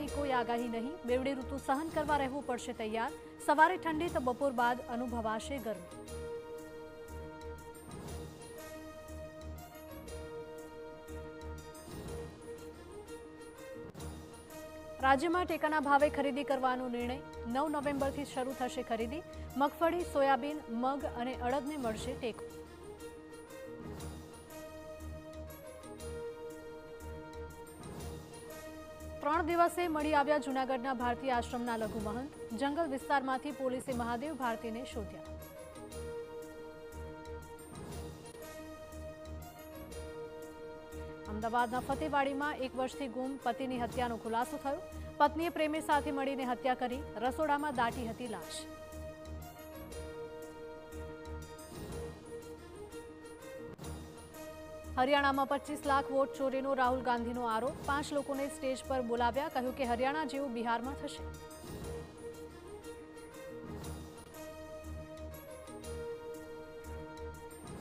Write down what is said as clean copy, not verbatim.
વરસાદની કોઈ આગાહી નહીં। બેવડી ઋતુ સહન કરવા રહેવું પડશે તૈયાર। સવારે ઠંડી તો બપોર બાદ અનુભવાશે ગરમી। રાજ્યમાં ટેકાના ભાવે ખરીદી કરવાનો નિર્ણય। 9 નવેમ્બરથી શરૂ થશે ખરીદી। મગફળી, સોયાબીન, મગ અને અડદને મળશે ટેકો। ત્રણ દિવસે મળી આવ્યા જૂનાગઢના ભારતીય આશ્રમના લઘુ મહંત। જંગલ વિસ્તારમાંથી પોલીસે મહાદેવ ભારતીને શોધ્યા। અમદાવાદના ફતેવાડીમાં 1 વર્ષથી ગુમ પતિની હત્યાનો ખુલાસો થયો। પત્નીએ પ્રેમી સાથે મળીને હત્યા કરી। રસોડામાં દાટી હતી લાશ। હરિયાણામાં 25 લાખ વોટ ચોરીનો રાહુલ ગાંધીનો આરોપ। 5 લોકોને સ્ટેજ પર બોલાવ્યા। કહ્યું કે હરિયાણા જેવું બિહારમાં થશે।